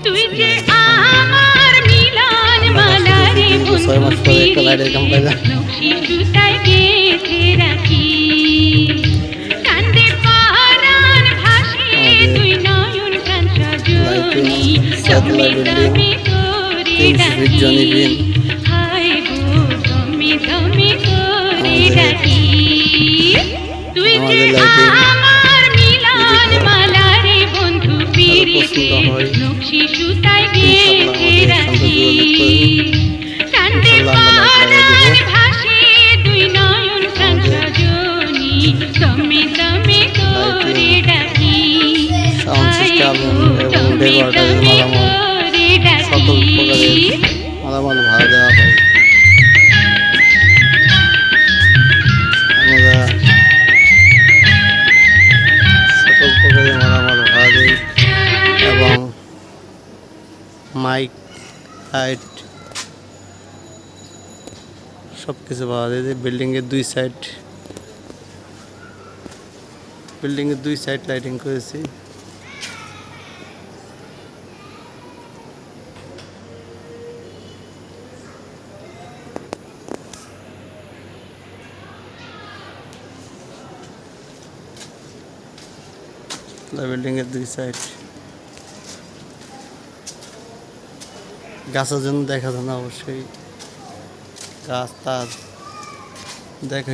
তুই যে আমার মিলন মালা রে বন্ধু নকশি সুতায় গেঁথে রাখি কান্দে পরাণ ভাসে তুই নয়ন কান সজনী তুমি তুমি করে ডাকি হায় গো তুমি তুমি করে ডাকি তুই যে আমার মিলন মালা রে বন্ধু পিরিতে নকশি সুতায় গেঁথে রাখি কান্দে পরাণ ভাসে দুই নয়ন কান সজনী তুমি তুমি করে ডাকি হায় গো তুমি তুমি করে ডাকি মালামাল ভাড়া দেওয়া হয়। আমরা সকল প্রকারের মালামাল ভাড়া দিই এবং মাইক লাইট সব কিছু ভাড়া দিই। বিল্ডিংয়ের দুই সাইড লাইটিং করেছি। বিল্ডিংয়ের দুই সাইড গাছের জন্য দেখা যায় না, অবশ্যই গাছ তার দেখা